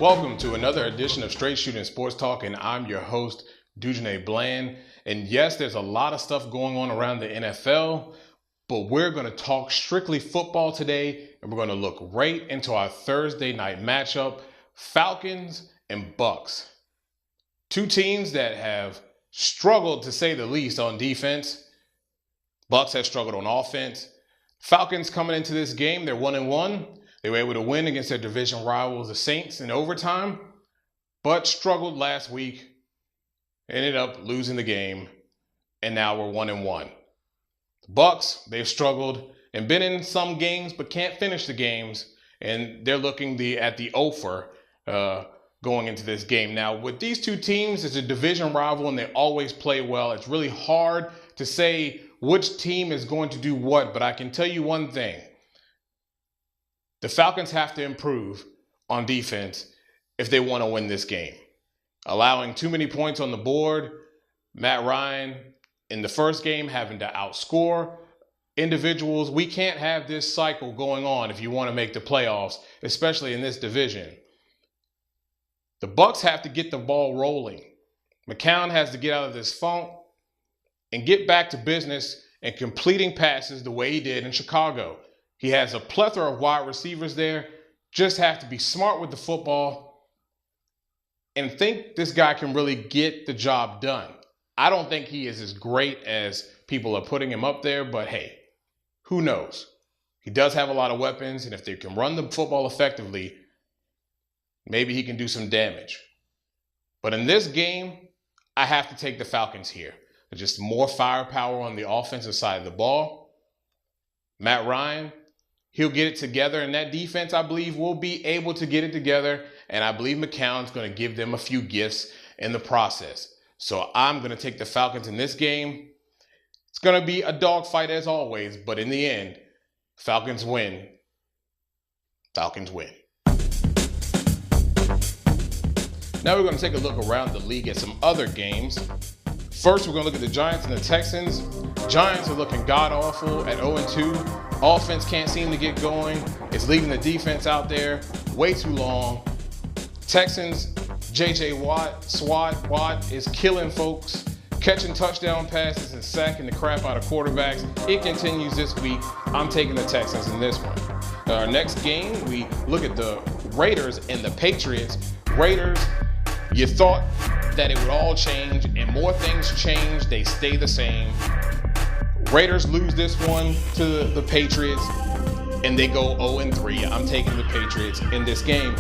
Welcome to another edition of Straight Shooting Sports Talk, and I'm your host, Dujane Bland. And yes, there's a lot of stuff going on around the NFL, but we're going to talk strictly football today, and we're going to look right into our Thursday night matchup, Falcons and Bucks. Two teams that have struggled, to say the least, on defense. Bucks have struggled on offense. Falcons coming into this game, they're 1-1. They were able to win against their division rivals, the Saints, in overtime, but struggled last week, ended up losing the game, and now we're 1-1. The Bucks, they've struggled and been in some games, but can't finish the games, and they're looking at the offer going into this game. Now, with these two teams, it's a division rival, and they always play well. It's really hard to say which team is going to do what, but I can tell you one thing. The Falcons have to improve on defense if they want to win this game. Allowing too many points on the board, Matt Ryan in the first game having to outscore individuals. We can't have this cycle going on if you want to make the playoffs, especially in this division. The Bucks have to get the ball rolling. McCown has to get out of this funk and get back to business and completing passes the way he did in Chicago. He has a plethora of wide receivers there. Just have to be smart with the football and think this guy can really get the job done. I don't think he is as great as people are putting him up there, but hey, who knows? He does have a lot of weapons, and if they can run the football effectively, maybe he can do some damage. But in this game, I have to take the Falcons here. There's just more firepower on the offensive side of the ball. Matt Ryan, he'll get it together, and that defense, I believe, will be able to get it together, and I believe McCown's going to give them a few gifts in the process. So I'm going to take the Falcons in this game. It's going to be a dogfight as always, but in the end, Falcons win. Falcons win. Now we're going to take a look around the league at some other games. First, we're going to look at the Giants and the Texans. Giants are looking god-awful at 0-2. Offense can't seem to get going. It's leaving the defense out there way too long. Texans, J.J. Watt is killing folks, catching touchdown passes and sacking the crap out of quarterbacks. It continues this week. I'm taking the Texans in this one. Our next game, we look at the Raiders and the Patriots. Raiders, you thought that it would all change, and more things change. They stay the same. Raiders lose this one to the Patriots, and they go 0-3. I'm taking the Patriots in this game.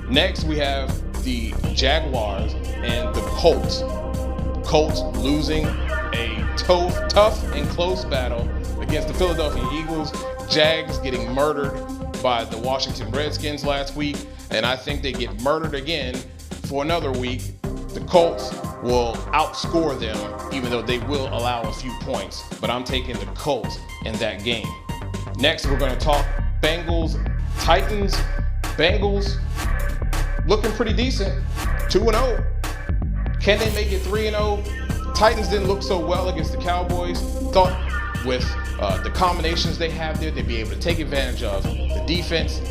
Next, we have the Jaguars and the Colts. Colts losing a tough and close battle against the Philadelphia Eagles. Jags getting murdered by the Washington Redskins last week, and I think they get murdered again for another week. The Colts will outscore them, even though they will allow a few points. But I'm taking the Colts in that game. Next, we're going to talk Bengals, Titans. Bengals looking pretty decent, 2-0. Can they make it 3-0? Titans didn't look so well against the Cowboys. Thought with the combinations they have there, they'd be able to take advantage of the defense.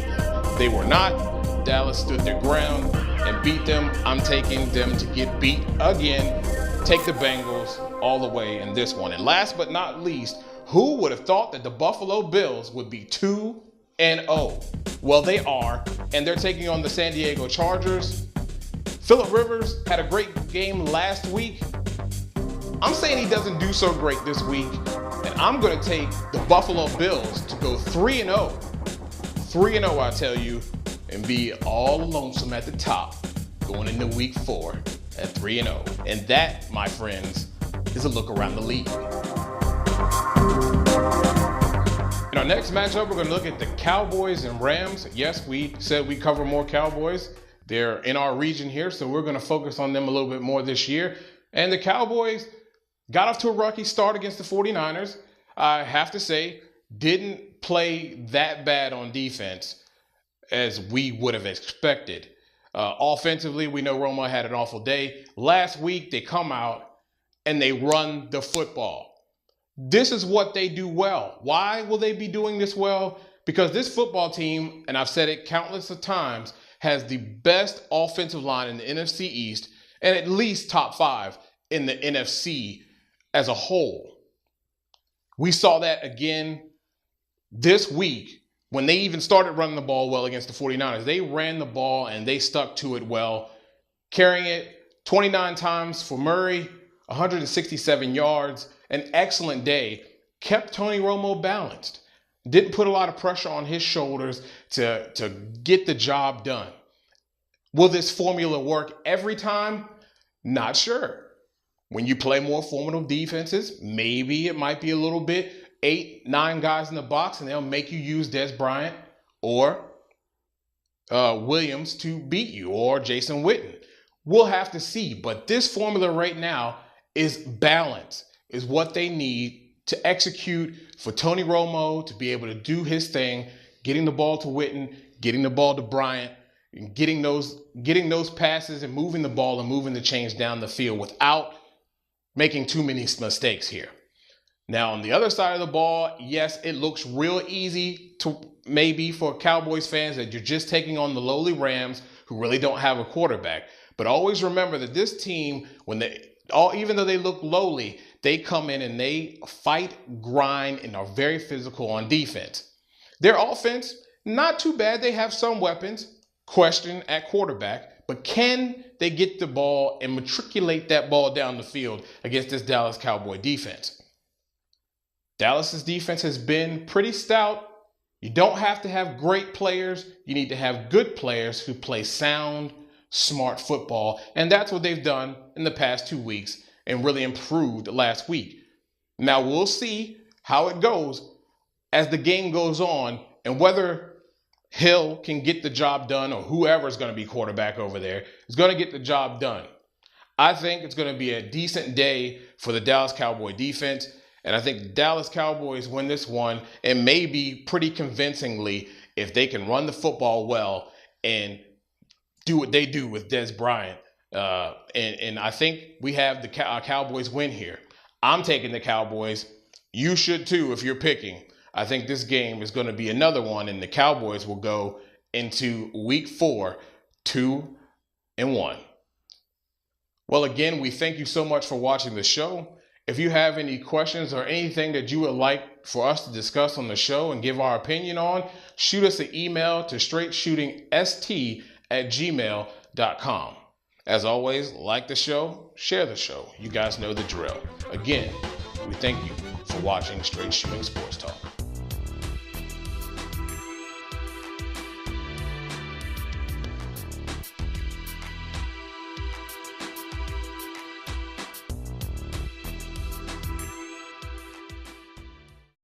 They were not. Dallas stood their ground and beat them. I'm taking them to get beat again. Take the Bengals all the way in this one. And last but not least, who would have thought that the Buffalo Bills would be 2-0? Well, they are, and they're taking on the San Diego Chargers. Phillip Rivers had a great game last week. I'm saying he doesn't do so great this week, and I'm going to take the Buffalo Bills to go 3-0. 3-0, I tell you, and be all lonesome at the top going into week 4 at 3-0. And that, my friends, is a look around the league. In our next matchup, we're going to look at the Cowboys and Rams. Yes, we said we cover more Cowboys. They're in our region here, so we're going to focus on them a little bit more this year. And the Cowboys got off to a rocky start against the 49ers. I have to say, didn't play that bad on defense as we would have expected. Offensively, we know Roma had an awful day. Last week, they come out and they run the football. This is what they do well. Why will they be doing this well? Because this football team, and I've said it countless of times, has the best offensive line in the NFC East and at least top 5 in the NFC as a whole. We saw that again this week when they even started running the ball well against the 49ers. They ran the ball and they stuck to it well, carrying it 29 times for Murray, 167 yards, an excellent day, kept Tony Romo balanced. Didn't put a lot of pressure on his shoulders to get the job done. Will this formula work every time? Not sure. When you play more formidable defenses, maybe it might be a little bit 8, 9 guys in the box and they'll make you use Dez Bryant or Williams to beat you, or Jason Witten. We'll have to see. But this formula right now is balance, is what they need to execute for Tony Romo to be able to do his thing, getting the ball to Witten, getting the ball to Bryant, and getting those passes and moving the ball and moving the chains down the field without making too many mistakes here. Now, on the other side of the ball, yes, it looks real easy to maybe for Cowboys fans that you're just taking on the lowly Rams who really don't have a quarterback. But always remember that this team, even though they look lowly, they come in and they fight, grind, and are very physical on defense. Their offense, not too bad. They have some weapons. Question at quarterback, but can they get the ball and matriculate that ball down the field against this Dallas Cowboy defense? Dallas's defense has been pretty stout. You don't have to have great players. You need to have good players who play sound, smart football, and that's what they've done in the past 2 weeks and really improved last week. Now we'll see how it goes as the game goes on and whether Hill can get the job done, or whoever is going to be quarterback over there is going to get the job done. I think it's going to be a decent day for the Dallas Cowboy defense, and I think the Dallas Cowboys win this one, and maybe pretty convincingly if they can run the football well and do what they do with Dez Bryant. And I think we have the Cowboys win here. I'm taking the Cowboys. You should too if you're picking. I think this game is going to be another one, and the Cowboys will go into week 4, 2-1. Well, again, we thank you so much for watching the show. If you have any questions or anything that you would like for us to discuss on the show and give our opinion on, shoot us an email to straightshootingst@gmail.com. As always, like the show, share the show. You guys know the drill. Again, we thank you for watching Straight Shooting Sports Talk.